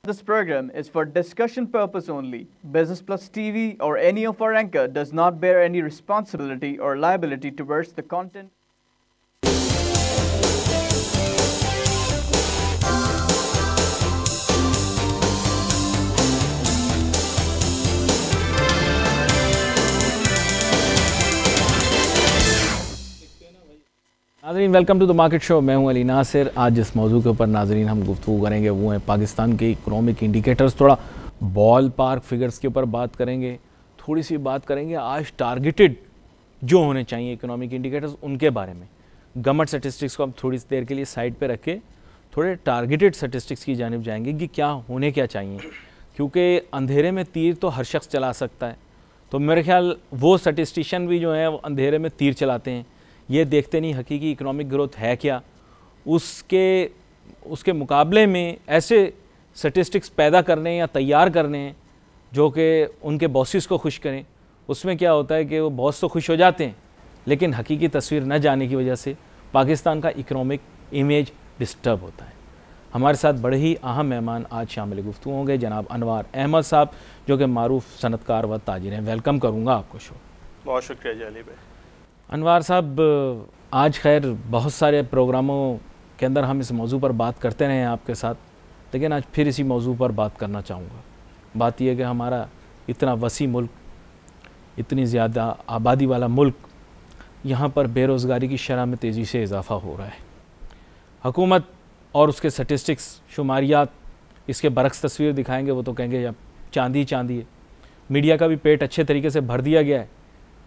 This program is for discussion purpose only. Business Plus TV or any of our anchor does not bear any responsibility or liability towards the content. नाज़रीन, welcome to the market show. मैं हूं अली नासिर। आज जिस मौजू के ऊपर नाज़रीन हम गुफ्तगू करेंगे वो है पाकिस्तान के इकोनॉमिक इंडिकेटर्स। थोड़ा बॉल पार्क फिगर्स के ऊपर बात करेंगे, थोड़ी सी बात करेंगे आज टारगेटेड जो होने चाहिए इकोनॉमिक इंडिकेटर्स उनके बारे में। गवर्नमेंट स्टैटिस्टिक्स को हम थोड़ी सी देर के लिए साइड पे रख के थोड़े टारगेटेड स्टैटिस्टिक्स की जानिब जाएंगे कि क्या होने क्या चाहिए, क्योंकि अंधेरे में तीर तो हर शख्स चला सकता है। तो मेरे ख्याल वो स्टैटिस्टिशियन भी जो हैं वो अंधेरे में तीर चलाते हैं, ये देखते नहीं हकीकी इकोनॉमिक ग्रोथ है क्या। उसके मुकाबले में ऐसे स्टैटिस्टिक्स पैदा करने या तैयार करने हैं जो कि उनके बॉसेस को खुश करें। उसमें क्या होता है कि वो बॉस तो खुश हो जाते हैं, लेकिन हकीकी तस्वीर न जाने की वजह से पाकिस्तान का इकोनॉमिक इमेज डिस्टर्ब होता है। हमारे साथ बड़े ही अहम मेहमान आज शामिल गुफ्तगू होंगे जनाब अनवार अहमद साहब, जो कि मारूफ सनतकार व ताजिर हैं। वेलकम करूँगा आपको शो। बहुत शुक्रिया जी अली भाई। अनवार साहब, आज खैर बहुत सारे प्रोग्रामों के अंदर हम इस मौजू पर बात करते रहे हैं आपके साथ, लेकिन आज फिर इसी मौजू पर बात करना चाहूँगा। बात यह कि हमारा इतना वसी मुल्क, इतनी ज़्यादा आबादी वाला मुल्क, यहाँ पर बेरोज़गारी की शरह में तेज़ी से इजाफ़ा हो रहा है। हुकूमत और उसके स्टैटिस्टिक्स शुमारियात इसके बरक्स तस्वीर दिखाएंगे, वो तो कहेंगे अब चांदी चांदी है। मीडिया का भी पेट अच्छे तरीके से भर दिया गया है,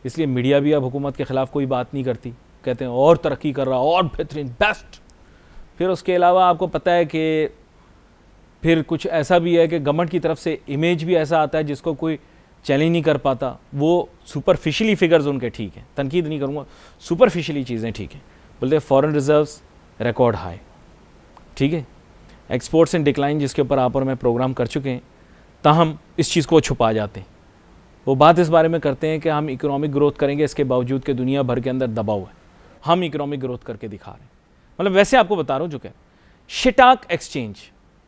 इसलिए मीडिया भी अब हुकूमत के ख़िलाफ़ कोई बात नहीं करती, कहते हैं और तरक्की कर रहा, और बेहतरीन, बेस्ट। फिर उसके अलावा आपको पता है कि फिर कुछ ऐसा भी है कि गवर्नमेंट की तरफ से इमेज भी ऐसा आता है जिसको कोई चैलेंज नहीं कर पाता। वो सुपरफिशली फिगर्स उनके ठीक हैं, तनकीद नहीं करूँगा, सुपरफिशली चीज़ें ठीक हैं। बोलते हैं फॉरेन रिजर्व्स रिकॉर्ड हाई, ठीक है, एक्सपोर्ट्स इन डिक्लाइन, जिसके ऊपर आप और मैं प्रोग्राम कर चुके हैं, ताहम इस चीज़ को छुपा जाते हैं। वो बात इस बारे में करते हैं कि हम इकोनॉमिक ग्रोथ करेंगे, इसके बावजूद कि दुनिया भर के अंदर दबाव है, हम इकोनॉमिक ग्रोथ करके दिखा रहे हैं। मतलब वैसे आपको बता रहा हूँ जो कि शिटाक एक्सचेंज,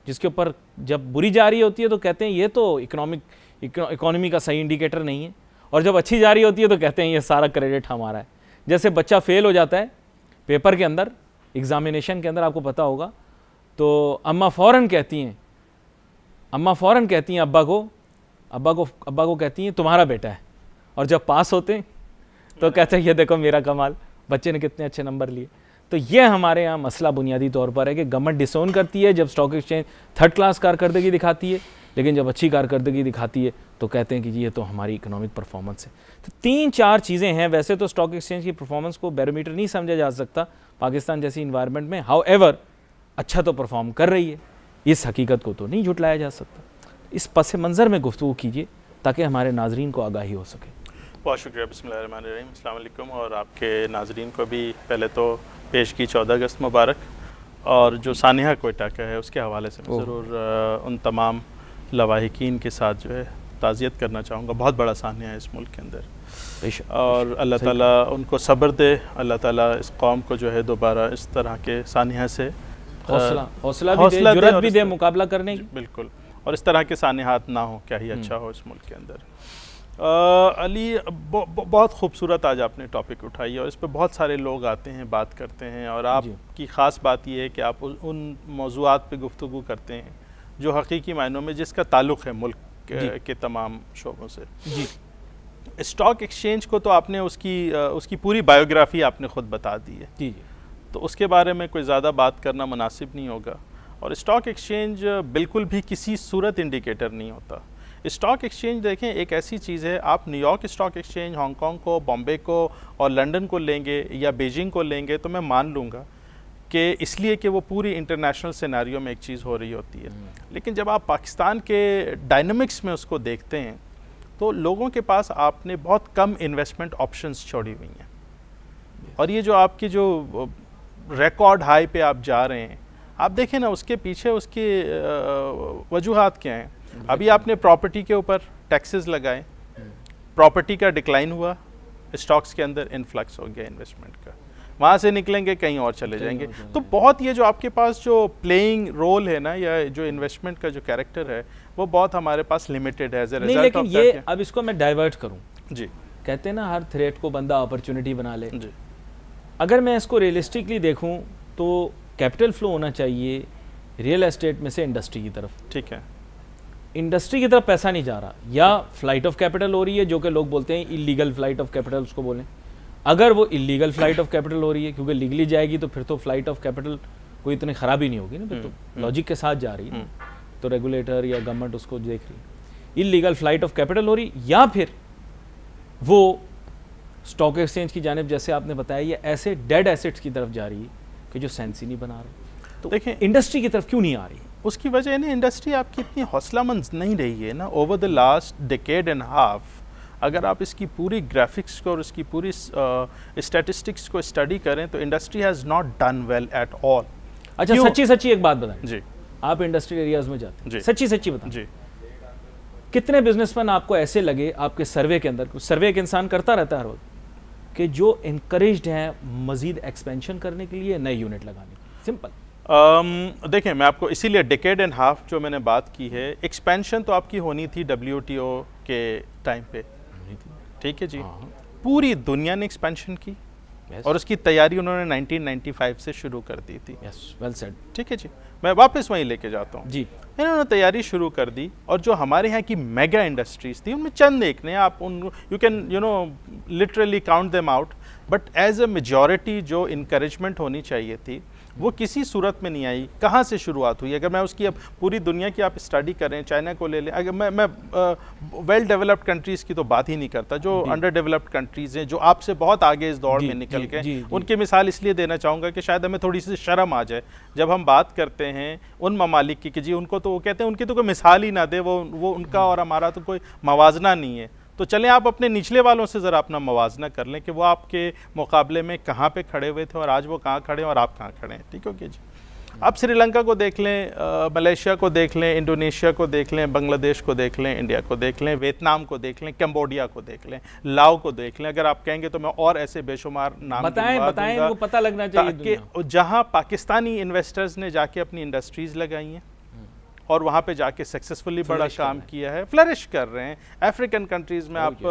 जिसके ऊपर जब बुरी जा रही होती है तो कहते हैं ये तो इकोनॉमी का सही इंडिकेटर नहीं है, और जब अच्छी जा रही होती है तो कहते हैं ये सारा क्रेडिट हमारा है। जैसे बच्चा फेल हो जाता है पेपर के अंदर, एग्जामिनेशन के अंदर, आपको पता होगा, तो अम्मा फ़ौरन कहती हैं अब्बा को कहती हैं तुम्हारा बेटा है, और जब पास होते हैं तो कहते हैं ये देखो मेरा कमाल, बच्चे ने कितने अच्छे नंबर लिए। तो ये हमारे यहाँ मसला बुनियादी तौर पर है कि गवर्नमेंट डिसोन करती है जब स्टॉक एक्सचेंज थर्ड क्लास कारकर्दगी दिखाती है, लेकिन जब अच्छी कारकर्दगी दिखाती है तो कहते हैं कि ये तो हमारी इकोनॉमिक परफॉर्मेंस है। तो 3-4 चीज़ें हैं। वैसे तो स्टॉक एक्सचेंज की परफॉर्मेंस को बैरोमीटर नहीं समझा जा सकता पाकिस्तान जैसी इन्वायरमेंट में, हाउएवर अच्छा तो परफॉर्म कर रही है, इस हकीकत को तो नहीं झुटलाया जा सकता। इस पस मंज़र में गुफ्तगू कीजिए ताकि हमारे नाजरीन को आगाही हो सके। बहुत शुक्रिया। बिस्मिल्लाहिर्रहमानिर्रहीम। अस्सलाम वालेकुम, और आपके नाजरीन को भी पहले तो पेश की 14 अगस्त मुबारक। और जो सानिया कोयटा का है उसके हवाले से मैं ज़रूर उन तमाम लवाहिकीन के साथ जो है ताज़ियत करना चाहूँगा। बहुत बड़ा सानिया है इस मुल्क के अंदर, और अल्लाह ताला उनको सब्र दे, अल्लाह ताला इस कौम को जो है दोबारा इस तरह के सानिया से हौसला भी दे मुकाबला करने की। बिल्कुल, और इस तरह के सानिहात ना हो, क्या ही अच्छा हो इस मुल्क के अंदर। अली, बहुत खूबसूरत आज आपने टॉपिक उठाई है, और इस पर बहुत सारे लोग आते हैं, बात करते हैं, और आपकी ख़ास बात यह है कि आप उन मौज़ूआत पे गुफ्तगू करते हैं जो हकीकी मायनों में जिसका ताल्लुक़ है मुल्क के तमाम शोबों से। जी, स्टॉक एक्सचेंज को तो आपने उसकी पूरी बायोग्राफी आपने ख़ुद बता दी है। जी, तो उसके बारे में कोई ज़्यादा बात करना मुनासिब नहीं होगा। और स्टॉक एक्सचेंज बिल्कुल भी किसी सूरत इंडिकेटर नहीं होता। स्टॉक एक्सचेंज देखें एक ऐसी चीज़ है, आप न्यूयॉर्क स्टॉक एक्सचेंज हांगकांग को, बॉम्बे को और लंदन को लेंगे या बीजिंग को लेंगे तो मैं मान लूँगा कि इसलिए कि वो पूरी इंटरनेशनल सिनेरियो में एक चीज़ हो रही होती है। लेकिन जब आप पाकिस्तान के डायनामिक्स में उसको देखते हैं तो लोगों के पास आपने बहुत कम इन्वेस्टमेंट ऑप्शंस छोड़ी हुई हैं, और ये जो आपकी जो रिकॉर्ड हाई पे आप जा रहे हैं, आप देखें ना उसके पीछे उसकी वजूहात क्या हैं। अभी आपने प्रॉपर्टी के ऊपर टैक्सेस लगाए, प्रॉपर्टी का डिक्लाइन हुआ, स्टॉक्स के अंदर इन्फ्लक्स हो गया इन्वेस्टमेंट का। वहाँ से निकलेंगे कहीं और चले जाएंगे। तो बहुत ये जो आपके पास जो प्लेइंग रोल है ना, या जो इन्वेस्टमेंट का जो कैरेक्टर है, वो बहुत हमारे पास लिमिटेड है एज ए रिजल्ट। लेकिन ये अब इसको मैं डाइवर्ट करूँ जी, कहते हैं ना हर थ्रेट को बंदा अपॉर्चुनिटी बना ले जी। अगर मैं इसको रियलिस्टिकली देखूं तो कैपिटल फ्लो होना चाहिए रियल एस्टेट में से इंडस्ट्री की तरफ। ठीक है, इंडस्ट्री की तरफ पैसा नहीं जा रहा, या फ्लाइट ऑफ कैपिटल हो रही है, जो कि लोग बोलते हैं इलीगल फ्लाइट ऑफ कैपिटल उसको बोलें। अगर वो इलीगल फ्लाइट ऑफ कैपिटल हो रही है, क्योंकि लीगली जाएगी तो फिर तो फ्लाइट ऑफ कैपिटल कोई इतनी खराबी नहीं होगी ना, फिर तो लॉजिक के साथ जा रही है, तो रेगुलेटर या गवर्नमेंट उसको देख रही है। इलीगल फ्लाइट ऑफ कैपिटल हो रही, या फिर वो स्टॉक एक्सचेंज की जानिब जैसे आपने बताया, ये ऐसे डेड एसेट्स की तरफ जा रही है कि जो सेंस ही नहीं बना रहे। तो देखें इंडस्ट्री की तरफ क्यों नहीं आ रही? उसकी वजह ना इंडस्ट्री आपकी इतनी हौसलामंद नहीं रही है ना over the last decade and half. अगर आप इसकी पूरी ग्राफिक्स को और इसकी पूरी स्टैटिस्टिक्स को स्टडी करें तो industry has not done well at all. अच्छा, सच्ची सच्ची एक बात बताएं जी, आप इंडस्ट्रियल एरियाज में जाते हैं, जी, सच्ची सच्ची बताएं जी, कितने बिजनेसमैन आपको ऐसे लगे आपके सर्वे के अंदर, सर्वे एक इंसान करता रहता है हर वक्त, कि जो इनकरेज्ड हैं मजीद एक्सपेंशन करने के लिए, नए यूनिट लगाने के? सिंपल। देखें, मैं आपको इसीलिए डिकेड एंड हाफ जो मैंने बात की है, एक्सपेंशन तो आपकी होनी थी WTO के टाइम पे, ठीक है जी, पूरी दुनिया ने एक्सपेंशन की और उसकी तैयारी उन्होंने 1995 से शुरू कर दी थी। Well said. ठीक है जी, मैं वापस वहीं लेके जाता हूँ जी। इन्होंने तैयारी शुरू कर दी और जो हमारे यहाँ की मेगा इंडस्ट्रीज थी उनमें चंद देखने आप उन you can literally count them out, but as a majority जो इनकरेजमेंट होनी चाहिए थी वो किसी सूरत में नहीं आई। कहाँ से शुरुआत हुई? अगर मैं उसकी अब पूरी दुनिया की आप स्टडी करें, चाइना को ले लें, अगर मैं वेल डेवलप्ड कंट्रीज़ की तो बात ही नहीं करता, जो अंडर डेवलप्ड कंट्रीज़ हैं जो आपसे बहुत आगे इस दौड़ में निकल के, उनकी मिसाल इसलिए देना चाहूँगा कि शायद हमें थोड़ी सी शर्म आ जाए जब हम बात करते हैं उन ममालिक की कि जी उनको तो वो कहते हैं उनकी तो कोई मिसाल ही ना दे, वो उनका और हमारा तो कोई मवाजना नहीं है। तो चलें आप अपने निचले वालों से ज़रा अपना मवाजना कर लें कि वो आपके मुकाबले में कहाँ पे खड़े हुए थे और आज वो कहाँ खड़े हैं और आप कहाँ खड़े हैं। ठीक है जी, आप श्रीलंका को देख लें, मलेशिया को देख लें, इंडोनेशिया को देख लें, बांग्लादेश को देख लें, इंडिया को देख लें, वियतनाम को देख लें, कंबोडिया को देख लें, लाओ को देख लें। अगर आप कहेंगे तो मैं और ऐसे बेशुमार नाम बताएं उनको पता लगना चाहिए कि जहाँ पाकिस्तानी इन्वेस्टर्स ने जाके अपनी इंडस्ट्रीज़ लगाई हैं और वहाँ पे जाके सक्सेसफुली बड़ा काम किया है, फ्लरिश कर रहे हैं। अफ्रीकन कंट्रीज़ में आप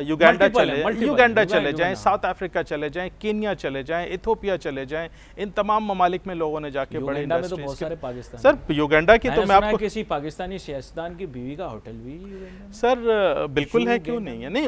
युगांडा चले जाएं, साउथ अफ्रीका चले जाएं, केन्या चले जाएं, इथोपिया चले जाएं, इन तमाम ममालिक में लोगों ने जाके बड़े इंडस्ट्रीज। सर युगांडा की तो मैं आपको किसी पाकिस्तानी सियासतदान की बीवी का होटल भी सर बिल्कुल है, क्यों नहीं है। नहीं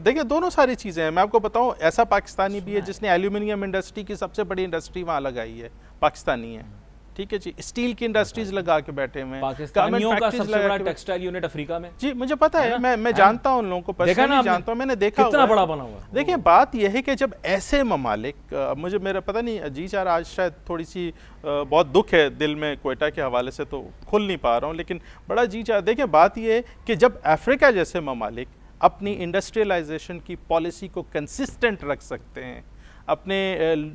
देखिए, दोनों सारी चीज़ें हैं। मैं आपको बताऊँ, ऐसा पाकिस्तानी भी है जिसने एल्यूमिनियम इंडस्ट्री की सबसे बड़ी इंडस्ट्री वहाँ लगाई है, पाकिस्तानी है। ठीक है जी, स्टील की इंडस्ट्रीज लगा के बैठे हुए हैं, पाकिस्तानियों का सबसे बड़ा टेक्सटाइल यूनिट अफ्रीका में। जी मुझे पता है, मैं जानता हूं उन लोगों को, पर्सनली जानता हूं, मैंने देखा कितना बड़ा बना हुआ। देखिए बात यह है कि जब ऐसे ममालिक, मुझे मेरा पता नहीं जी चार आज शायद थोड़ी सी बहुत दुख है दिल में क्वेटा के हवाले से, तो खुल नहीं पा रहा हूँ, लेकिन बड़ा जी चार। देखिए बात यह है कि जब अफ्रीका जैसे ममालिक अपनी इंडस्ट्रियलाइजेशन की पॉलिसी को कंसिस्टेंट रख सकते हैं, अपने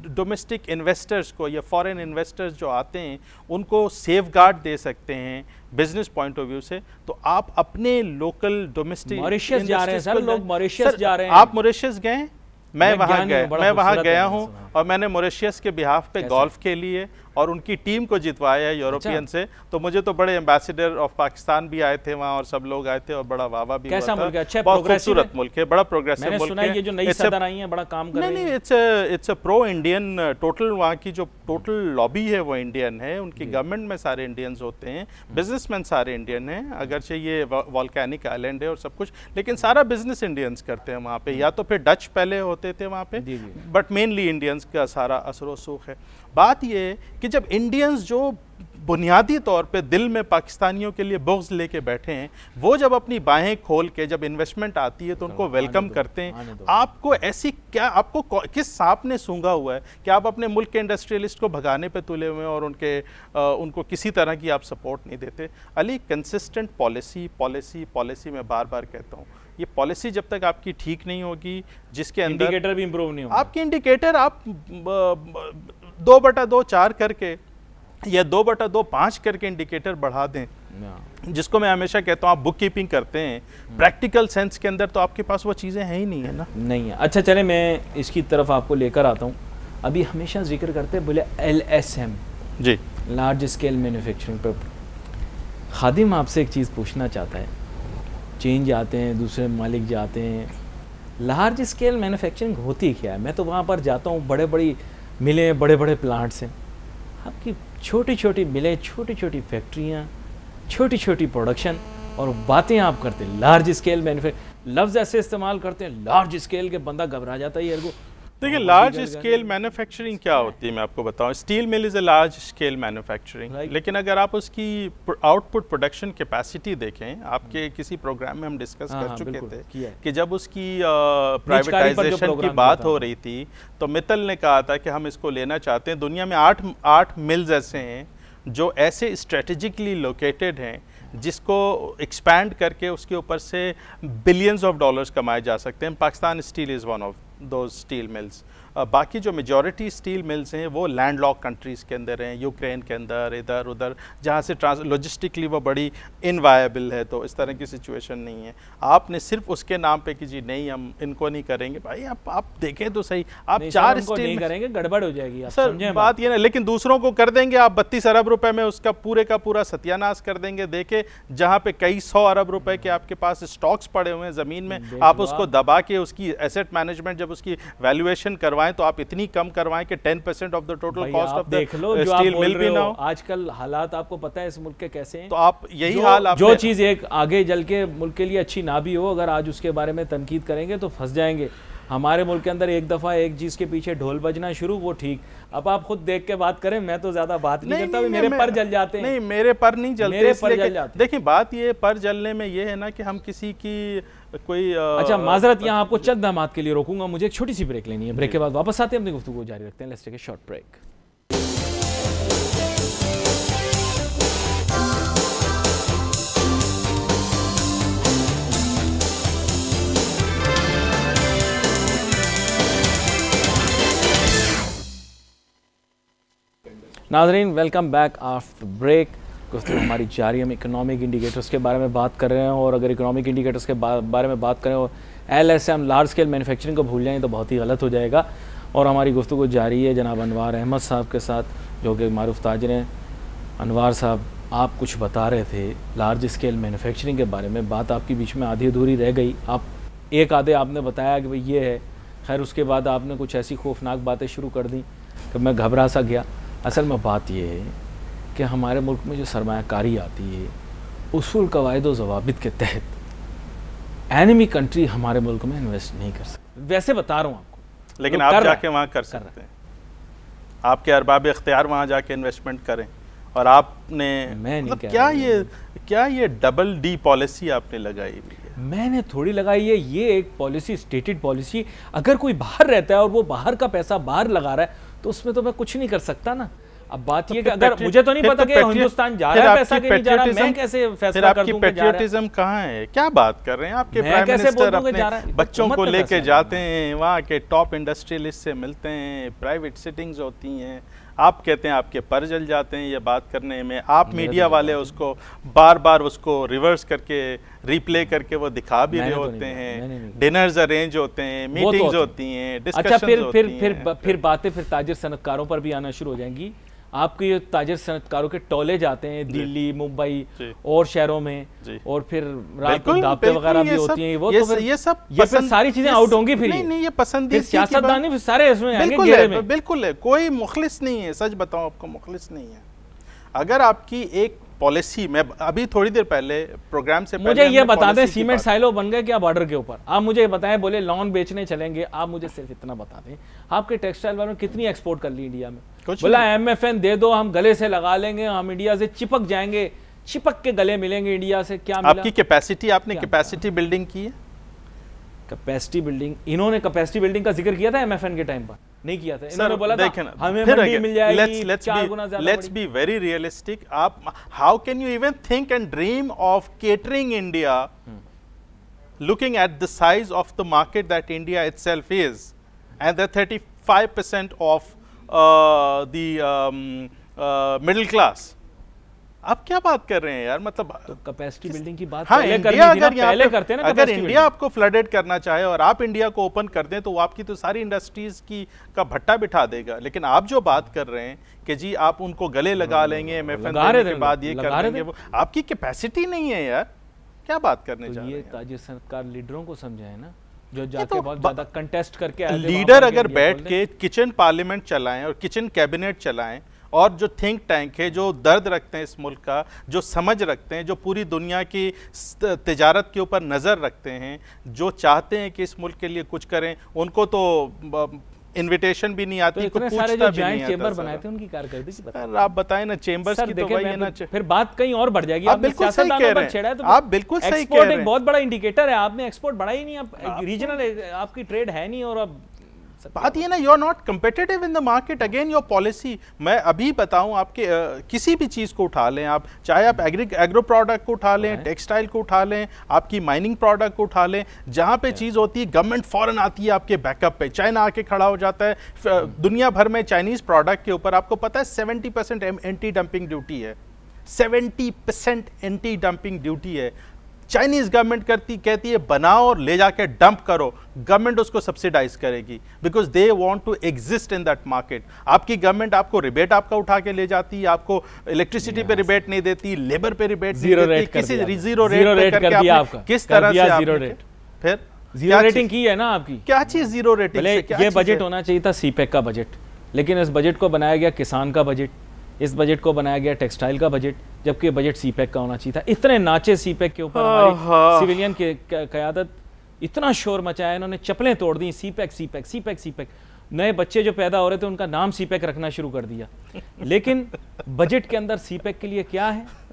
डोमेस्टिक इन्वेस्टर्स को या फॉरेन इन्वेस्टर्स जो आते हैं उनको सेफगार्ड दे सकते हैं बिजनेस पॉइंट ऑफ व्यू से, तो आप अपने लोकल डोमेस्टिक मॉरिशस जा रहे हैं सर, लोग मॉरिशस जा रहे हैं। आप मॉरिशस गए? मैं वहाँ गया हूँ और मैंने मॉरिशस के बिहाफ पे गोल्फ खेली है और उनकी टीम को जितवाया है यूरोपियन से, तो मुझे तो बड़े एम्बेसडर ऑफ पाकिस्तान भी आए थे वहाँ और सब लोग आए थे और बड़ा वाह भी कैसा मुल्क है? अच्छा, बहुत खूबसूरत मुल्क है, बड़ा प्रोग्रेसिव मुल्क है। सुना है ये जो नई सदर आई है बड़ा काम कर रही है। नहीं, it's a pro Indian, total वहाँ की जो टोटल लॉबी है वो इंडियन है, उनकी गवर्नमेंट में सारे इंडियंस होते हैं, बिजनेसमैन सारे इंडियन हैं, अगरचे ये वॉल्केनिक आइलैंड है और सब कुछ, लेकिन सारा बिजनेस इंडियंस करते हैं वहाँ पे, या तो फिर डच पहले होते थे वहाँ पे, बट मेनली इंडियंस का सारा असर सूख है। बात ये है कि जब इंडियंस जो बुनियादी तौर पे दिल में पाकिस्तानियों के लिए बुग़्ज़ लेके बैठे हैं, वो जब अपनी बाहें खोल के जब इन्वेस्टमेंट आती है तो उनको वेलकम करते हैं। आपको ऐसी क्या, आपको किस सांप ने सूंघा हुआ है कि आप अपने मुल्क के इंडस्ट्रियलिस्ट को भगाने पे तुले हुए हैं और उनको किसी तरह की आप सपोर्ट नहीं देते? अली, कंसिस्टेंट पॉलिसी मैं बार बार कहता हूँ, ये पॉलिसी जब तक आपकी ठीक नहीं होगी, जिसके अंदर इंडिकेटर भी इंप्रूव नहीं होगा, आपके इंडिकेटर आप 2/2 4 करके या 2/2 5 करके इंडिकेटर बढ़ा दें, जिसको मैं हमेशा कहता हूँ आप बुक कीपिंग करते हैं, प्रैक्टिकल सेंस के अंदर तो आपके पास वो चीज़ें हैं ही नहीं है ना। नहीं है। अच्छा चले मैं इसकी तरफ आपको लेकर आता हूँ। अभी हमेशा जिक्र करते हैं बोले LSM जी, लार्ज स्केल मैन्युफैक्चरिंग पर। खादिम आपसे एक चीज़ पूछना चाहता है, चेंज आते हैं, दूसरे मालिक जाते हैं, लार्ज स्केल मैन्युफैक्चरिंग होती क्या है? मैं तो वहाँ पर जाता हूँ, बड़े बड़ी मिलें, बड़े बड़े प्लांट्स हैं, आपकी छोटी छोटी मिलें, छोटी छोटी फैक्ट्रियाँ, छोटी छोटी प्रोडक्शन, और बातें आप करते हैं लार्ज स्केल मैन्युफैक्चर, लफ्ज़ ऐसे इस्तेमाल करते हैं लार्ज स्केल के, बंदा घबरा जाता है यार को। देखिए लार्ज स्केल मैन्युफैक्चरिंग क्या होती है मैं आपको बताऊं। Steel mill is a large scale manufacturing, लेकिन अगर आप उसकी आउटपुट प्रोडक्शन कैपेसिटी देखें, आपके किसी प्रोग्राम में हम डिस्कस कर चुके थे कि जब उसकी प्राइवेटाइजेशन की बात हो रही थी तो मित्तल ने कहा था कि हम इसको लेना चाहते हैं। दुनिया में 8 मिल्स ऐसे हैं जो ऐसे स्ट्रेटेजिकली लोकेटेड हैं जिसको एक्सपैंड करके उसके ऊपर से बिलियंस ऑफ डॉलर्स कमाए जा सकते हैं। Pakistan steel is one of दो स्टील मिल्स। बाकी जो मेजॉरिटी स्टील मिल्स हैं वो लैंडलॉक कंट्रीज़ के अंदर हैं, यूक्रेन के अंदर, इधर उधर, जहाँ से लॉजिस्टिकली वो बड़ी इनवायबल है। तो इस तरह की सिचुएशन नहीं है। आपने सिर्फ उसके नाम पे कि जी नहीं हम इनको नहीं करेंगे, भाई आप देखें तो सही, आप 4 स्टील नहीं करेंगे, गड़बड़ हो जाएगी। सर बात ये ना, लेकिन दूसरों को कर देंगे आप 32 अरब रुपए में उसका पूरे का पूरा सत्यानाश कर देंगे। देखे जहाँ पे कई 100 अरब रुपए के आपके पास स्टॉक्स पड़े हुए हैं ज़मीन में, आप उसको दबा के उसकी एसेट मैनेजमेंट जब उसकी वैल्यूएशन करवाएं तो आप इतनी कम करवाएं कि 10% of the total cost of the steel mill भी ना हो। आजकल हालात आपको पता है इस मुल्क के कैसे हैं, तो आप यही हाल जो चीज़ एक आगे जल के मुल्क के लिए अच्छी ना भी हो, अगर आज उसके बारे में तनकीद करेंगे तो फंस जाएंगे। हमारे मुल्क के अंदर एक दफ़ा एक चीज़ के पीछे ढोल बजना शुरू, वो ठीक। अब आप खुद देख के बात करें, मैं तो ज़्यादा बात नहीं करता, मेरे पर जल जाते हैं। नहीं, मेरे पर नहीं जलते, मेरे पर जल जाते। देखिए बात ये पर जलने में ये है ना कि हम किसी की कोई अच्छा माजरत, यहाँ आपको चंद दामात के लिए रोकूंगा, मुझे एक छोटी सी ब्रेक लेनी है। ब्रेक के बाद वापस आते हैं, अपनी गुफ्तगू जारी रखते हैं। Let's take a short break. नाज़रीन वेलकम बैक आफ्टर ब्रेक। गुफ्तगू हमारी जारी, हम इकोनॉमिक इंडिकेटर्स के बारे में बात कर रहे हैं, और अगर इकोनॉमिक इंडिकेटर्स के बारे में बात करें और LSM लार्ज स्केल मैन्युफैक्चरिंग को भूल जाएं तो बहुत ही गलत हो जाएगा। और हमारी गुफ्तगू जारी है जनाब अनवार अहमद साहब के साथ, जो कि मारूफ ताजिर हैं। अनवार साहब, आप कुछ बता रहे थे लार्ज स्केल मैन्युफैक्चरिंग के बारे में, बात आपकी बीच में आधी अधूरी रह गई। आप एक आधे आपने बताया कि भाई ये है, खैर उसके बाद आपने कुछ ऐसी खौफनाक बातें शुरू कर दी कि मैं घबरा सा गया। असल में बात यह है कि हमारे मुल्क में जो सरमायाकारी आती है उसूल कवायद व ज़वाबित के तहत एनिमी कंट्री हमारे मुल्क में इन्वेस्ट नहीं कर सकती। वैसे बता रहा हूँ आपको, लेकिन आप जाके वहाँ कर सकते हैं। आपके अरबाब इख्तियार वहाँ जाके इन्वेस्टमेंट करें। और आपने मतलब क्या ये डबल डी पॉलिसी आपने लगाई हुई है? मैंने थोड़ी लगाई है, ये एक पॉलिसी, स्टेटेड पॉलिसी। अगर कोई बाहर रहता है और वो बाहर का पैसा बाहर लगा रहा है तो उसमें तो मैं कुछ नहीं कर सकता ना। अब बात ये कि अगर मुझे तो नहीं पता कि हिंदुस्तान जा रहा है पैसा कि नहीं जा रहा, मैं कैसे फैसला कर दूंगा? पैट्रियटिज्म कहाँ है? क्या बात कर रहे हैं? आपके प्राइम मिनिस्टर अपने बच्चों को लेके जाते हैं, वहाँ के टॉप इंडस्ट्रियलिस्ट से मिलते हैं, प्राइवेट सिटिंग्स होती हैं, आप कहते हैं आपके पर जल जाते हैं ये बात करने में। आप मीडिया वाले उसको बार बार उसको रिवर्स करके रिप्ले करके वो दिखा भी रहे होते हैं, डिनर्स अरेंज होते हैं, मीटिंग्स होती हैं, डिस्कशंस होती हैं। फिर बातें फिर ताजिर सनतकारों पर भी आना शुरू हो जाएंगी। आपके ये ताजिर सनतकारों के टोले जाते हैं दिल्ली, मुंबई और शहरों में, और फिर रात को दावतें वगैरह भी होती हैं। वो तो ये फिर सारी चीजें आउट होंगी। फिर नहीं ये पसंदीदा सियासतदानी फिर सारे इसमें आएंगे। बिल्कुल है, कोई मुखलिस नहीं है, सच बताऊं आपको मुखलिस नहीं है। अगर आपकी एक पॉलिसी, मैं अभी थोड़ी देर पहले प्रोग्राम से मुझे ये बता दें, सीमेंट साइलो बन गए क्या बॉर्डर के ऊपर? आप मुझे बताएं, बोले लॉन बेचने चलेंगे, आप मुझे सिर्फ इतना बता दें, आपके टेक्सटाइल वालों ने कितनी एक्सपोर्ट कर ली इंडिया में? बोला MFN दे दो, हम गले से लगा लेंगे, हम इंडिया से चिपक जाएंगे, चिपक के गले मिलेंगे इंडिया से। क्या मिला? आपकी कैपेसिटी, आपने कैपेसिटी बिल्डिंग की है? कैपेसिटी बिल्डिंग, इन्होंने कैपेसिटी बिल्डिंग का जिक्र किया था MFN के टाइम पर? नहीं किया था। इन्होंने बोला था हमें मंडी मिल जाएगी 4 गुना ज़्यादा। Let's be very realistic. आप how can you even think and dream of catering India looking at the size of the market that India itself is, and the 35% of the middle class. आप क्या बात कर रहे हैं यार, मतलब तो कैपेसिटी बिल्डिंग की बात हाँ, पहले इंडिया करनी थी ना, अगर यहाँ पहले पे करते हैं ना। अगर इंडिया आपको फ्लडेड करना चाहे और आप इंडिया को ओपन कर दें तो वो आपकी तो सारी इंडस्ट्रीज की का भट्टा बिठा देगा। लेकिन आप जो बात कर रहे हैं कि जी आप उनको गले लगा लेंगे, MFN देने के बाद ये कर देंगे, वो आपकी कैपेसिटी नहीं है यार, क्या बात करने चाह रहे हैं। ये ताजिक सरकार लीडरों को समझाए ना, जो जाके बहुत ज्यादा कंटेस्ट करके लीडर अगर बैठ के किचन पार्लियामेंट चलाएं और किचन कैबिनेट चलाएं और जो थिंक टैंक है, जो दर्द रखते हैं इस मुल्क का, जो समझ रखते हैं, जो पूरी दुनिया की तिजारत के ऊपर नज़र रखते हैं, जो चाहते हैं कि इस मुल्क के लिए कुछ करें, उनको तो इन्विटेशन भी नहीं आती, तो इतने सारे जो जॉइंट चेंबर बनाए थे उनकी कारकर्दगी की बताइए। आप बताएं ना, चेंबर्स की तो वही है ना, फिर बात कहीं और बढ़ जाएगी। आप बिल्कुल सही कह रहे हैं, आप बिल्कुल सही कह रहे हैं। एक बहुत बड़ा इंडिकेटर है, आपने एक्सपोर्ट बढ़ा ही नहीं, आप रीजनल आपकी ट्रेड है नहीं, और अब बात ये ना, you are not competitive in the market. Again your policy, मैं अभी बताऊं आपके किसी भी चीज़ को उठा लें आप, चाहे आप एग्रो प्रोडक्ट को उठा लें, टेक्सटाइल को उठा लें, आपकी माइनिंग प्रोडक्ट को उठा लें, जहां पे चीज़ होती है गवर्नमेंट फौरन आती है आपके बैकअप पे, चाइना आके खड़ा हो जाता है। दुनिया भर में चाइनीज़ प्रोडक्ट के ऊपर आपको पता है 70% एंटी डंपिंग ड्यूटी है, 70% एंटी डंपिंग ड्यूटी है। चाइनीज गवर्नमेंट कहती है बनाओ और ले जाके डंप करो, गवर्नमेंट उसको सब्सिडाइज करेगी, because they want to exist in that market. आपकी गवर्नमेंट आपको रिबेट आपका उठा के ले जाती है, आपको इलेक्ट्रिसिटी पे रिबेट नहीं देती, लेबर पे रिबेट नहीं देती, किसी जीरो रेट करके आपने किस तरह से आपने फिर जीरो रेटिंग की है ना आपकी। क्या चीज जीरो रेटिंग? ये बजट होना चाहिए था सीपेक का बजट, लेकिन इस बजट को बनाया गया किसान का बजट, इस बजट को बनाया गया टेक्सटाइल का बजट, जबकि बजट सीपेक का होना चाहिए था। इतने नाचे सीपेक के ऊपर हमारी सिविलियन की क़यादत, इतना शोर मचाया, इन्होंने चप्पलें तोड़ दी, सीपेक सीपेक सीपेक सीपेक। नए बच्चे जो पैदा हो रहे थे उनका नाम सीपेक रखना शुरू कर दिया, लेकिन बजट के अंदर सीपेक के लिए क्या है?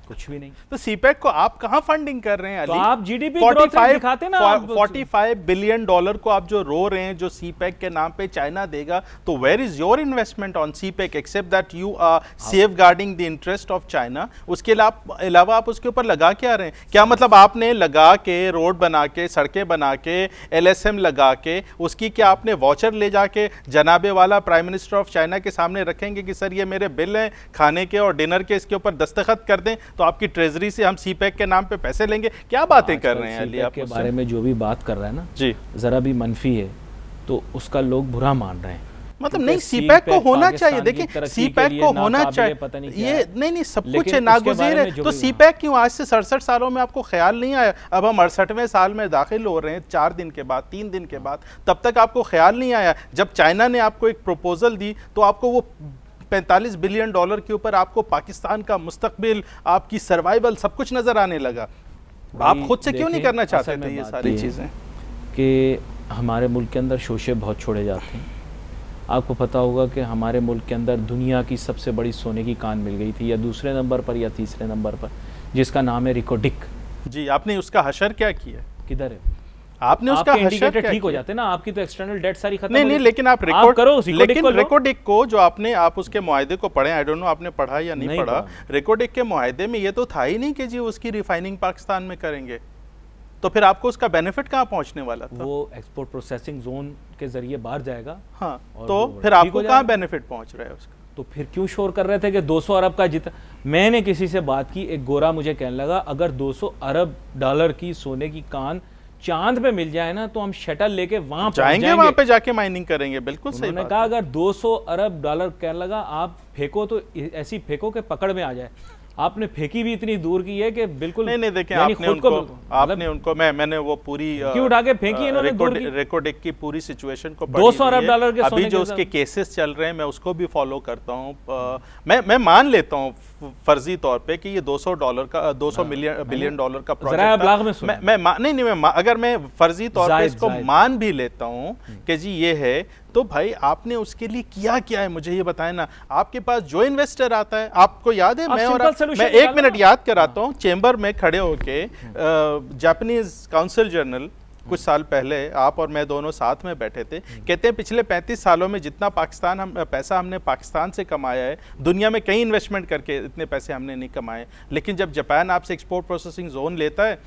कुछ भी नहीं। तो सीपेक को आप कहां फंडिंग कर रहे हैं? तो आप जीडीपी ग्रोथ रेट दिखाते ना, 45 बिलियन डॉलर को आप जो रो रहे हैं जो सीपेक के नाम पे चाइना देगा, तो where is your investment on CPEC except that you are safeguarding the interest of China? उसके अलावा आप उसके ऊपर लगा क्या रहे हैं? क्या मतलब आपने लगा के रोड बना के, सड़कें बना के, LSM लगा के, उसकी क्या आपने वॉचर ले जाके जनाबे वाला प्राइम मिनिस्टर ऑफ चाइना के सामने रखेंगे कि सर ये मेरे बिल हैं खाने के और डिनर के, इसके ऊपर दस्तखत कर दें तो आपकी ट्रेजरी से हम सीपेक के नाम पे पैसे लेंगे? क्या बातें कर रहे हैं अली आप के बारे में? जो भी बात कर रहा है ना जी, जरा भी मनफी है तो उसका लोग बुरा मान रहे हैं। मतलब नहीं, सीपेक को होना चाहिए। देखिए सीपेक को होना चाहिए, ये नहीं सब कुछ है, नागुज़ीर है। तो सीपेक क्यों आज से 67 सालों में आपको ख्याल नहीं आया? अब हम 68वें साल में दाखिल हो रहे हैं, 4 दिन के बाद, 3 दिन के बाद, तब तक आपको ख्याल नहीं आया? जब चाइना ने आपको एक प्रपोजल दी तो आपको वो 45 बिलियन डॉलर के ऊपर आपको पाकिस्तान का मुस्तकबिल, आपकी सर्वाइवल सब कुछ नजर आने लगा। आप खुद से क्यों नहीं करना चाहते थे ये सारी चीजें? कि हमारे मुल्क के अंदर शोशे बहुत छोड़े जाते हैं। आपको पता होगा कि हमारे मुल्क के अंदर दुनिया की सबसे बड़ी सोने की कान मिल गई थी, या दूसरे नंबर पर या तीसरे नंबर पर, जिसका नाम है रिकोडिक। जी, आपने उसका हशर क्या किया? किधर है? आपने उसका इंडिकेटर ठीक हो जाते ना, आपकी तो एक्सटर्नल डेट सारी खत्म नहीं, लेकिन आप रिकॉर्ड करो, लेकिन रिकोडिक को जो आपने, आप उसके मुआहदे को पढ़े, आई डोंट नो आपने पढ़ा या नहीं पढ़ा। रिकोडिक के मुआहदे में ये तो था ही नहीं कि जी उसकी रिफाइनिंग पाकिस्तान में करेंगे, तो फिर आपको उसका बेनिफिट कहाँ पहुंचने वाला था? वो एक्सपोर्ट प्रोसेसिंग जोन के जरिए बाहर जाएगा। हाँ, तो फिर आपको कहाँ बेनिफिट पहुंच रहा है उसका? तो फिर क्यों शोर कर रहे थे कि 200 अरब का जितना? मैंने किसी से बात की, एक गोरा मुझे कहने लगा अगर 200 अरब डॉलर की सोने की कान चांद पे मिल जाए ना तो हम शटल लेके वहां जाएंगे, वहां पे जाके माइनिंग करेंगे। बिल्कुल सही उन्होंने कहा अगर 200 अरब डॉलर कहने लगा आप फेंको तो ऐसी फेंको के पकड़ में आ जाए। आपने फेंकी भी इतनी दूर की है कि बिल्कुल नहीं देखें, आपने उनको मैंने वो पूरी क्यों उठा के फेंकी इन्होंने रिकोडिक की पूरी सिचुएशन को 200 अरब डॉलर के अभी जो उसके केसेस चल रहे हैं मैं उसको भी फॉलो करता हूँ। मैं मान लेता हूँ फर्जी तौर पे कि ये 200 बिलियन डॉलर का प्रोजेक्ट मैं अगर मैं फर्जी तौर पे इसको मान भी लेता हूँ कि जी ये है, तो भाई आपने उसके लिए किया क्या है मुझे ये बताएं ना। आपके पास जो इन्वेस्टर आता है, आपको याद है, मैं 1 मिनट याद कराता हूँ, चेंबर में खड़े होके जापानीज काउंसिल जनरल कुछ साल पहले आप और मैं दोनों साथ में बैठे थे, कहते हैं पिछले 35 सालों में जितना पैसा हमने पाकिस्तान से कमाया है, दुनिया में कई इन्वेस्टमेंट करके इतने पैसे हमने नहीं कमाए, लेकिन जब जापान आपसे एक्सपोर्ट प्रोसेसिंग जोन लेता है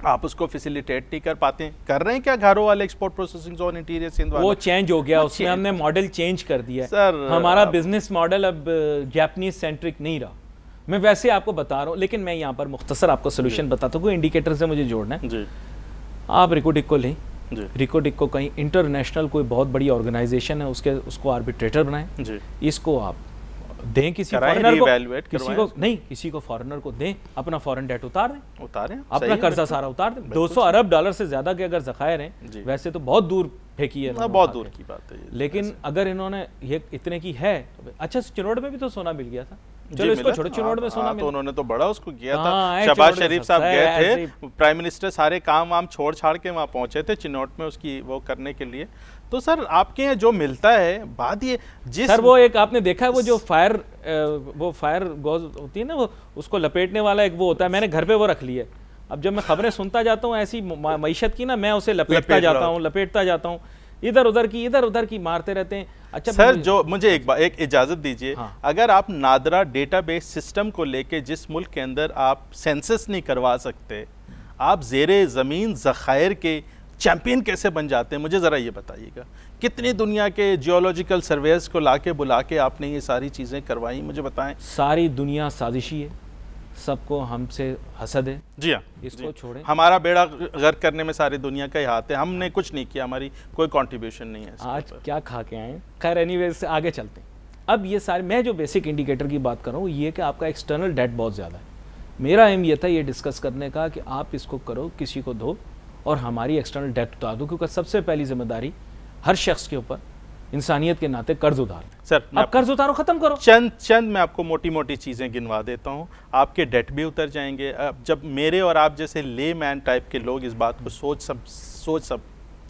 आप उसको फैसिलिटेट नहीं कर पाते हैं। कर रहे हैं क्या घरों वाले export processing zone interior Sindh वाला? वो चेंज हो गया, उसमें हमने मॉडल चेंज कर दिया है सर। हमारा बिजनेस मॉडल अब जापानीज सेंट्रिक नहीं रहा। मैं वैसे आपको बता रहा हूँ, लेकिन मैं यहाँ पर मुख्तसर आपको सोल्यूशन बताता हूँ। कोई इंडिकेटर से मुझे जोड़ना है जी। आप रिकोडिको लें, रिकोडिको कहीं इंटरनेशनल कोई बहुत बड़ी ऑर्गेनाइजेशन है, उसको आर्बिट्रेटर बनाएं जी। इसको आप दें किसी फॉरेनर को, किसी को फॉरेनर को दें, अपना फॉरेन डेट उतारें, अपना कर्जा सारा उतार दें। 200 अरब डॉलर से ज्यादा के अगर ज़खायर हैं, वैसे तो बहुत दूर फेंकी है, बहुत दूर की बात है, लेकिन अगर इन्होंने ये इतने की है, अच्छा चिनोट में भी तो सोना मिल गया था, चलो इसको छोड़ो, चिनोट में सोना तो उन्होंने तो बड़ा उसको किया था। शहबाज शरीफ साहब गए थे, प्राइम मिनिस्टर सारे काम वाम छोड़ छाड़ के वहाँ पहुंचे थे चिनोट में उसकी वो करने के लिए। तो सर आपके यहाँ जो मिलता है, बात ये जिस सर वो एक आपने देखा है वो जो फायर गोज होती है ना, वो उसको लपेटने वाला एक वो होता है, मैंने घर पे वो रख लिया है। अब जब मैं खबरें सुनता जाता हूँ ऐसी मईशत की ना, मैं उसे लपेटता जाता हूँ, इधर उधर की मारते रहते हैं। अच्छा सर, जो मुझे एक इजाजत दीजिए, हाँ। अगर आप नादरा डेटाबेस सिस्टम को लेके जिस मुल्क के अंदर आप सेंसस नहीं करवा सकते, आप ज़ेरे ज़मीन ज़खायर के चैंपियन कैसे बन जाते हैं? मुझे ज़रा ये बताइएगा। कितनी दुनिया के जियोलॉजिकल सर्वेयर्स को बुला के आपने ये सारी चीज़ें करवाई, मुझे बताएं। सारी दुनिया साजिशी है, सबको हमसे हसद है। जी हाँ, इसको छोड़ें। हमारा बेड़ा गर्क करने में सारी दुनिया का ही हाथ है, हमने कुछ नहीं किया, हमारी कोई कंट्रीब्यूशन नहीं है। आज क्या खा के आए? खैर एनीवेज से आगे चलते हैं। अब ये सारे, मैं जो बेसिक इंडिकेटर की बात कर रहा हूँ ये कि आपका एक्सटर्नल डेट बहुत ज़्यादा है। मेरा एम ये था ये डिस्कस करने का कि आप इसको करो, किसी को दो और हमारी एक्सटर्नल डेट उतार दो, क्योंकि सबसे पहली जिम्मेदारी हर शख्स के ऊपर इंसानियत के नाते कर्ज उतार। सर आप कर्ज उतारो, खत्म करो। चंद मैं आपको मोटी मोटी चीज़ें गिनवा देता हूँ, आपके डेट भी उतर जाएंगे। जब मेरे और आप जैसे ले मैन टाइप के लोग इस बात को सोच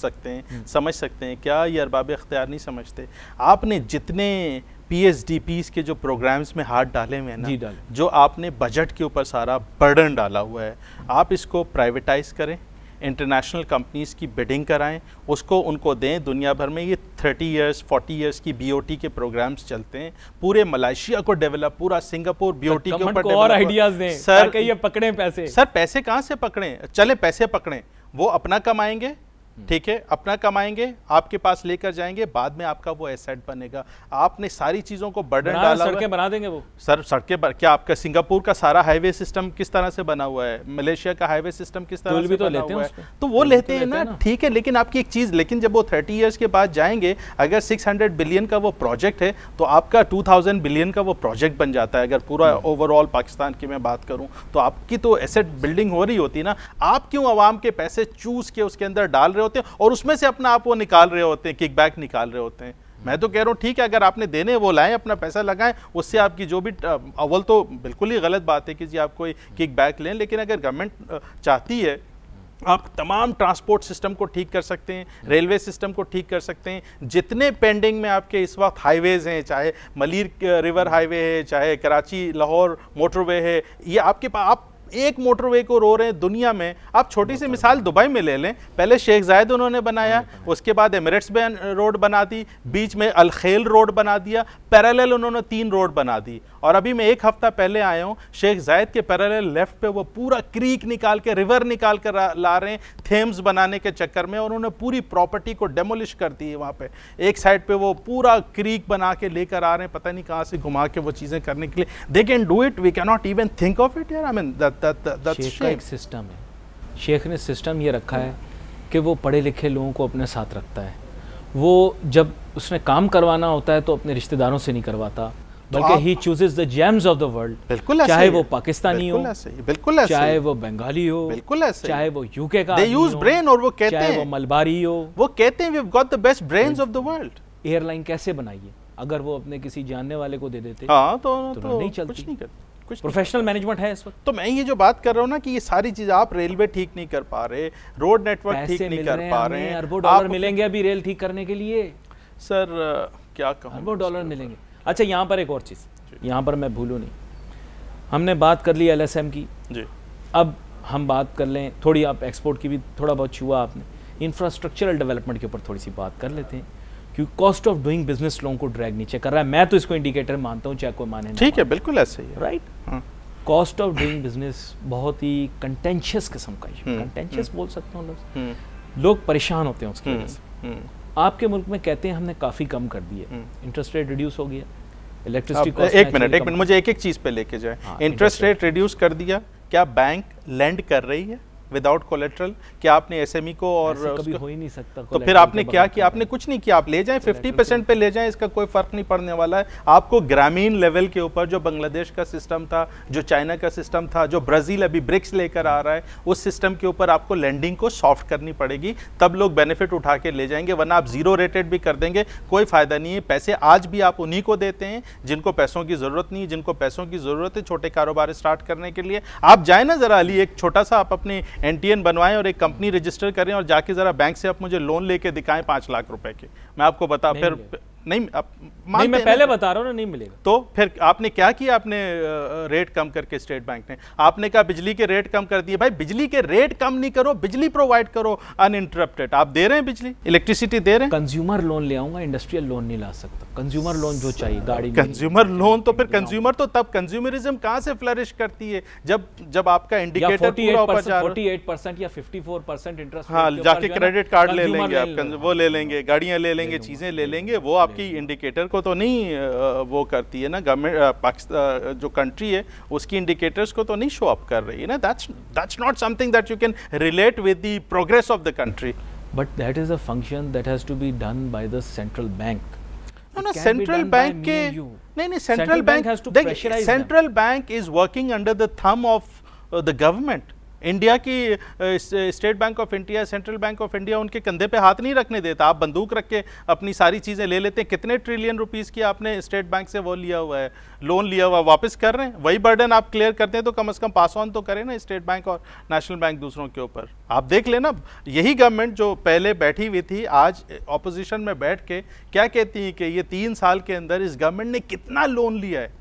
सकते हैं, समझ सकते हैं, क्या ये अरबाब इख्तियार नहीं समझते? आपने जितने PSDPs के जो प्रोग्राम्स में हाथ डाले हुए हैं ना, जो आपने बजट के ऊपर सारा बर्डन डाला हुआ है, आप इसको प्राइवेटाइज करें, इंटरनेशनल कंपनीज़ की बिडिंग कराएं, उसको उनको दें। दुनिया भर में ये 30 इयर्स 40 इयर्स की BOT के प्रोग्राम्स चलते हैं, पूरे मलेशिया को डेवलप, पूरा सिंगापुर BOT के ऊपर और आइडियाज दें सर, ये पकड़ें पैसे। सर पैसे कहाँ से पकड़ें? चले पैसे पकड़ें, वो अपना कमाएंगे, ठीक है, अपना कमाएंगे, आपके पास लेकर जाएंगे, बाद में आपका वो एसेट बनेगा। आपने सारी चीज़ों को बर्डन डाला, सड़कें बना देंगे वो। सर सड़कें क्या आपका सिंगापुर का सारा हाईवे सिस्टम किस तरह से बना हुआ है, मलेशिया का हाईवे सिस्टम किस तरह से बना हुआ है, तो वो लेते हैं ना, ठीक है। लेकिन आपकी एक चीज़, लेकिन जब वो 30 ईयर्स के बाद जाएंगे, अगर 600 बिलियन का वो प्रोजेक्ट है तो आपका 2000 बिलियन का वो प्रोजेक्ट बन जाता है। अगर पूरा ओवरऑल पाकिस्तान की मैं बात करूँ तो आपकी तो एसेट बिल्डिंग हो रही होती ना। आप क्यों आवाम के पैसे चूस के उसके अंदर डाल रहे होते हैं और उसमें से अपना आप वो निकाल रहे होते हैं, किकबैक निकाल रहे होते हैं? मैं तो कह रहा हूँ ठीक है, अगर आपने देने वो लाएं, अपना पैसा लगाएं, उससे आपकी जो भी अव्वल तो बिल्कुल ही गलत बात है कि जी आप कोई किकबैक लें, लेकिन अगर गवर्नमेंट चाहती है, आप तमाम ट्रांसपोर्ट सिस्टम को ठीक कर सकते हैं, रेलवे सिस्टम को ठीक कर सकते हैं। जितने पेंडिंग में आपके इस वक्त हाईवेज़ हैं, चाहे मलीर रिवर हाईवे है, चाहे कराची लाहौर मोटरवे है, ये आपके पास, आप एक मोटरवे को रो रहे हैं दुनिया में। आप छोटी सी मिसाल दुबई में ले लें, पहले शेख जायद उन्होंने बनाया, उसके बाद एमिरेट्स में रोड बना दी, बीच में अल खेल रोड बना दिया, पैरेलल उन्होंने 3 रोड बना दी। और अभी मैं 1 हफ्ता पहले आया हूँ, शेख जायद के पैरेलल लेफ्ट पे वो पूरा क्रीक निकाल के, रिवर निकाल कर ला रहे हैं थेम्स बनाने के चक्कर में, और उन्होंने पूरी प्रॉपर्टी को डेमोलिश कर दी है। वहाँ पे एक साइड पे वो पूरा क्रीक बना के लेकर आ रहे हैं, पता नहीं कहाँ से घुमा के वो चीज़ें करने के लिए। They can do it, we can not even think of it यार। आई मीन शेख का एक सिस्टम है, शेख ने सिस्टम ये रखा है कि वो पढ़े लिखे लोगों को अपने साथ रखता है। वो जब उसने काम करवाना होता है तो अपने रिश्तेदारों से नहीं करवाता, बल्कि ही chooses the James of the world. बिल्कुल, चाहे वो पाकिस्तानी हो, बिल्कुल, चाहे वो बंगाली हो, बिल्कुल ऐसे, चाहे वो यूके का, दे यूज ब्रेन, और वो कहते हैं, चाहे वो मलबारी हो, वो कहते हैं we have got the best brains of the world. Airline कैसे बनाइए? अगर वो अपने किसी जानने वाले को दे देते, हाँ, तो नहीं चलती, कुछ नहीं करते। प्रोफेशनल मैनेजमेंट है इस वक्त। तो मैं ये जो बात कर रहा हूँ ना कि ये सारी चीज़, आप रेलवे ठीक नहीं कर पा रहे, रोड नेटवर्क ठीक नहीं कर पा रहे हैं, अरबों डॉलर मिलेंगे अभी रेल ठीक करने के लिए। सर क्या कहूँ, अरबों डॉलर मिलेंगे। अच्छा, यहाँ पर एक और चीज़, यहाँ पर मैं भूलूँ नहीं, हमने बात कर ली LSM की जी, अब हम बात कर लें थोड़ी, आप एक्सपोर्ट की भी थोड़ा बहुत छुआ आपने, इंफ्रास्ट्रक्चरल डेवलपमेंट के ऊपर थोड़ी सी बात कर लेते हैं, क्योंकि कॉस्ट ऑफ डूइंग बिजनेस लोगों को ड्रैग नीचे कर रहा है। मैं तो इसको इंडिकेटर मानता हूँ, चाहे कोई माने, ठीक है, बिल्कुल ऐसे ही है, right. Cost of doing business बहुत ही कंटेंशियस किस्म का इशू, कंटेंशियस बोल सकता हूँ लोग परेशान होते हैं उसकी वजह से। आपके मुल्क में कहते हैं हमने काफ़ी कम कर दिए, इंटरेस्ट रेट रिड्यूस हो गया, इलेक्ट्रिसिटी कॉस्ट। एक मिनट मुझे एक एक चीज़ पे लेके जाए। इंटरेस्ट रेट रिड्यूस कर दिया, क्या बैंक लेंड कर रही है विदाउट कोलेट्रल? क्या आपने एसएमई को और कभी हो ही नहीं सकता। तो फिर आपने क्या किया? आपने कुछ नहीं किया। आप ले जाएं 50% पे ले जाएं, इसका कोई फर्क नहीं पड़ने वाला है आपको। ग्रामीण लेवल के ऊपर जो बांग्लादेश का सिस्टम था, जो चाइना का सिस्टम था, जो ब्राजील अभी ब्रिक्स लेकर आ रहा है, उस सिस्टम के ऊपर आपको लैंडिंग को सॉफ्ट करनी पड़ेगी, तब लोग बेनिफिट उठा के ले जाएंगे। वरना आप जीरो रेटेड भी कर देंगे, कोई फायदा नहीं है। पैसे आज भी आप उन्हीं को देते हैं जिनको पैसों की जरूरत नहीं है। जिनको पैसों की जरूरत है छोटे कारोबार स्टार्ट करने के लिए, आप जाए ना जरा अली, एक छोटा सा आप अपने एनटीएन बनवाएं और एक कंपनी रजिस्टर करें और जाके जरा बैंक से आप मुझे लोन लेके दिखाएं 5 लाख रुपए के। मैं आपको बता फिर नहीं, नहीं मैं पहले बता रहा हूँ ना, नहीं मिलेगा। तो फिर आपने क्या किया? आपने रेट कम करके, स्टेट बैंक ने आपने कहा बिजली के रेट कम कर दिए। भाई बिजली के रेट कम नहीं करो, बिजली प्रोवाइड करो अनइंटरप्टेड। आप दे रहे हैं बिजली, इलेक्ट्रिसिटी दे रहे हैं। कंज्यूमर लोन ले आऊंगा, इंडस्ट्रियल लोन नहीं ला सकता। कंज्यूमर लोन जो चाहिए गाड़ी, कंज्यूमर लोन तो फिर कंज्यूमर तो तब कंज्यूमरिज्म कहां से फ्लरिश करती है? जब आपका इंडिकेटर पूरा ऊपर जा रहा है, 48% या 54% इंटरेस्ट। हाँ, जाके क्रेडिट कार्ड ले लेंगे आप, वो ले लेंगे, गाड़ियां ले लेंगे, चीजें ले लेंगे, वो आपकी इंडिकेटर को तो नहीं वो करती है ना। गवर्नमेंट पाकिस्तान जो कंट्री है उसकी इंडिकेटर्स को तो नहीं शो अप कर रही है ना। That's not something that you can relate with the progress of the country. But that is a function that has to be done by the central bank. ना सेंट्रल बैंक के नहीं, central bank देखिए, central bank is working under the thumb of the government. India की State Bank of India, Central Bank of India उनके कंधे पे हाथ नहीं रखने देता। आप बंदूक रख के अपनी सारी चीज़ें ले लेते हैं। कितने ट्रिलियन रुपीस की आपने स्टेट बैंक से वो लिया हुआ है, लोन लिया हुआ, वापस कर रहे हैं। वही बर्डन आप क्लियर करते हैं तो कम से कम पास ऑन तो करें ना स्टेट बैंक और नेशनल बैंक दूसरों के ऊपर। आप देख लेना, यही गवर्नमेंट जो पहले बैठी हुई थी आज ऑपोजिशन में बैठ के क्या कहती है कि ये 3 साल के अंदर इस गवर्नमेंट ने कितना लोन लिया है।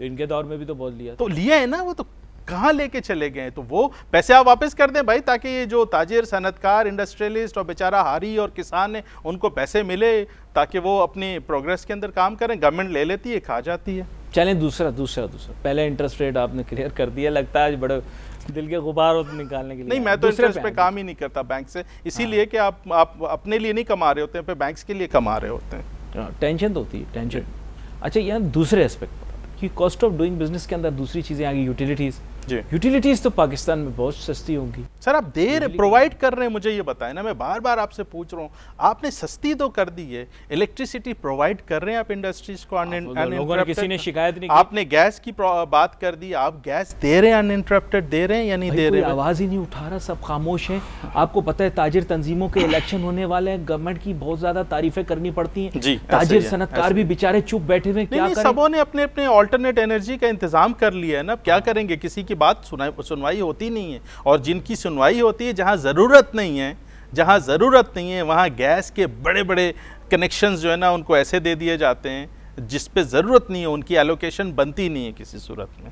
इनके दौर में भी तो बहुत लिया, तो लिया है ना, वो तो कहाँ लेके चले गए? तो वो पैसे आप वापस कर दें भाई, ताकि ये जो ताजिर, सनतकार, इंडस्ट्रियलिस्ट और बेचारा हारी और किसान है उनको पैसे मिले, ताकि वो अपनी प्रोग्रेस के अंदर काम करें। गवर्नमेंट ले लेती है, खा जाती है। चलें दूसरा पहले इंटरेस्ट रेट आपने क्लियर कर दिया, लगता है बड़े दिल के गुबार निकालने के लिए। नहीं, मैं तो इंटरेस्ट पे काम ही नहीं करता बैंक से, इसीलिए कि आप अपने लिए नहीं कमा रहे होते हैं, बैंक्स के लिए कमा रहे होते हैं। टेंशन तो होती है, टेंशन। अच्छा, यहाँ दूसरे एस्पेक्ट कि कॉस्ट ऑफ डूइंग बिजनेस के अंदर दूसरी चीज़ें आ गई, यूटिलिटीज़। यूटिलिटीज तो पाकिस्तान में बहुत सस्ती होंगी। सर आप प्रोवाइड कर रहे हैं, मुझे ये बताएं ना, मैं बार बार आपसे पूछ रहा हूँ। आपने सस्ती तो कर दी है, इलेक्ट्रिसिटी प्रोवाइड कर रहे हैं आप इंडस्ट्रीज को अनइंटरप्टेड, किसी ने शिकायत नहीं की। आपने गैस की बात कर दी, आप गैस दे रहे हैं अनइंटरप्टेड, दे रहे हैं या नहीं दे रहे? आवाज ही नहीं उठा रहा, सब खामोश है। आपको पता है ताजिर तंजीमों के इलेक्शन होने वाले हैं, गवर्नमेंट की बहुत ज्यादा तारीफें करनी पड़ती हैं। ताजिर सनतकार भी बेचारे चुप बैठे हुए, क्या करें? सबों ने अपने अपने ऑल्टरनेट एनर्जी का इंतजाम कर लिया है ना, क्या करेंगे? किसी की बात सुनवाई होती नहीं है, और जिनकी सुनवाई होती है, जहां ज़रूरत नहीं है वहां गैस के बड़े बड़े कनेक्शंस जो है ना उनको ऐसे दे दिए जाते हैं जिस पे ज़रूरत नहीं है, उनकी एलोकेशन बनती नहीं है किसी सूरत में।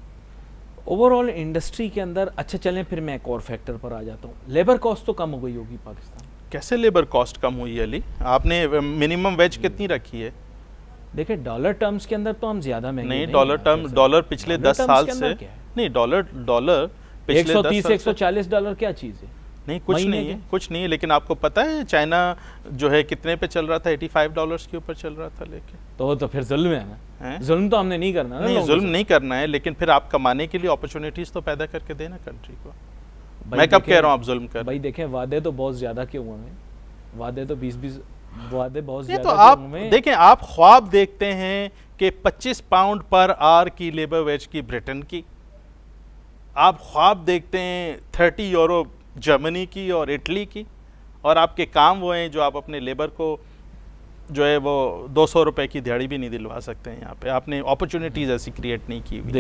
ओवरऑल इंडस्ट्री के अंदर, अच्छा चलें फिर मैं एक और फैक्टर पर आ जाता हूँ, लेबर कॉस्ट तो कम हो गई होगी पाकिस्तान। कैसे लेबर कॉस्ट कम हुई है अली? आपने मिनिमम वेज कितनी रखी है? देखिए डॉलर टर्म्स के अंदर तो हम ज्यादा महंगे नहीं, डॉलर पिछले 10 साल से नहीं, डॉलर 130-140 डॉलर क्या चीज़ है? नहीं, कुछ नहीं है। लेकिन आपको पता है चाइना जो है कितने पे चल रहा था? $85 के ऊपर चल रहा था लेके। तो फिर जुल्म है ना? जुल्म तो हमने नहीं करना। नहीं, जुल्म नहीं करना है, लेकिन फिर आप कमाने के लिए अपॉर्चुनिटीज तो पैदा करके देना कंट्री को। मैं कब कह रहा हूँ आप जुल्म कर? भाई देखें, वादे तो बहुत ज्यादा क्यों हुए हैं? वादे तो 20-20 वादे बहुत ज्यादा। तो आप देखें, आप ख्वाब देखते हैं कि 25 पाउंड पर आवर की लेबर वेज की ब्रिटेन की, आप ख्वाब देखते हैं 30 यूरो जर्मनी की और इटली की, और आपके काम वो हैं जो आप अपने लेबर को जो है वो 200 रुपए की दिहाड़ी भी नहीं दिलवा सकते हैं। यहाँ पे आपने अपॉर्चुनिटीज ऐसी क्रिएट नहीं की हुई।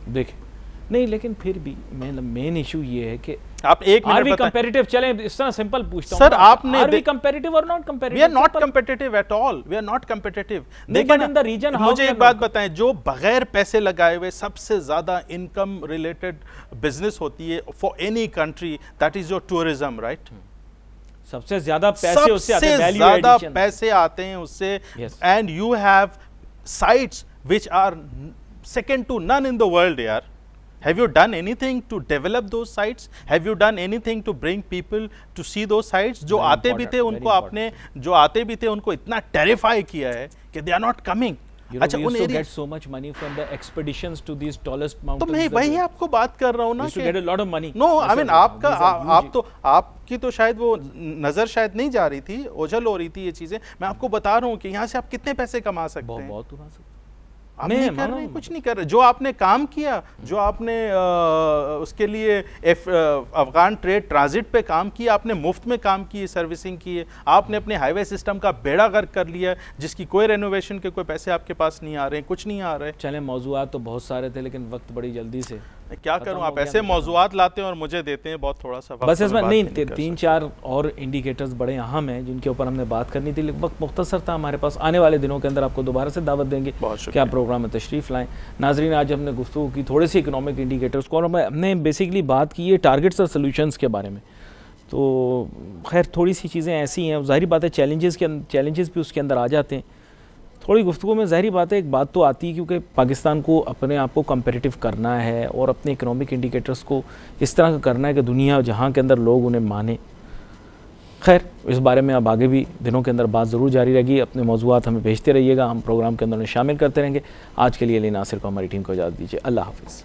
देखें नहीं, लेकिन फिर भी मेन इशू ये है कि आप एक मिनट कंपैरेटिव चलें, इस तरह सिंपल पूछता हूं सर, आपने कंपैरेटिव और not comparative? We are not comparative at all, we are not comparative. देखिए इन द रीजन, मुझे एक बात बताएं, जो बगैर पैसे लगाए हुए सबसे ज्यादा इनकम रिलेटेड बिजनेस होती है for any country, that is your tourism, right? सबसे ज्यादा पैसे उससे आते हैं, वैल्यू ज्यादा पैसे आते हैं उससे, and you have sites which are second to none in the world यार। Have you done anything to develop those sites? Have you done anything to bring people to see those sites? जो आते भी थे उनको आपने, जो आते भी थे उनको इतना टेरिफाई किया है कि they are not coming. अच्छा, we used to get so much money from the expeditions to these tallest mountains. तो मैं वही आपको बात कर रहा हूँ ना कि get a lot of money. No, I mean आपका आप तो आपकी तो शायद वो नजर शायद नहीं जा रही थी, ओझल हो रही थी ये चीजें। मैं आपको बता रहा हूँ कि यहाँ से आप कितने पैसे कमा सकते हैं। बहुत कमा सकते हैं। आप नहीं कर रहे, कुछ नहीं कर रहे। जो आपने काम किया, जो आपने उसके लिए अफगान ट्रेड ट्रांजिट पे काम किया, आपने मुफ्त में काम किए, सर्विसिंग की है, आपने अपने हाईवे सिस्टम का बेड़ा गर्क कर लिया, जिसकी कोई रेनोवेशन के कोई पैसे आपके पास नहीं आ रहे, कुछ नहीं आ रहे। चले मौजूआत तो बहुत सारे थे, लेकिन वक्त बड़ी जल्दी से क्या करूं, आप ऐसे मौजूआत लाते हैं और मुझे देते हैं बहुत थोड़ा सा। बस इसमें नहीं, 3-4 और इंडिकेटर्स बड़े अहम हैं जिनके ऊपर हमने बात करनी थी, लेकिन वक्त मुख्तसर था हमारे पास। आने वाले दिनों के अंदर आपको दोबारा से दावत देंगे क्या प्रोग्राम में तशरीफ़ लाएं। नाजरीन, आज हमने गुफ्तगू की थोड़ी सी इकोनॉमिक इंडिकेटर्स को, और हमने बेसिकली बात की है टारगेट्स और सोल्यूशंस के बारे में। तो खैर थोड़ी सी चीज़ें ऐसी हैं, ज़ाहिर बात है चैलेंजेस भी उसके अंदर आ जाते हैं। थोड़ी गुफ्तगू में ज़ाहिर बात है एक बात तो आती है, क्योंकि पाकिस्तान को अपने आप को कंपेटिटिव करना है और अपने इकोनॉमिक इंडिकेटर्स को इस तरह का करना है कि दुनिया जहाँ के अंदर लोग उन्हें माने। खैर इस बारे में अब आगे भी दिनों के अंदर बात ज़रूर जारी रहेगी। अपने मौज़ूआत हमें भेजते रहिएगा, हम प्रोग्राम के अंदर शामिल करते रहेंगे। आज के लिए अली नासिर को, हमारी टीम को इजाज़त दीजिए। अल्लाह हाफ़िज़।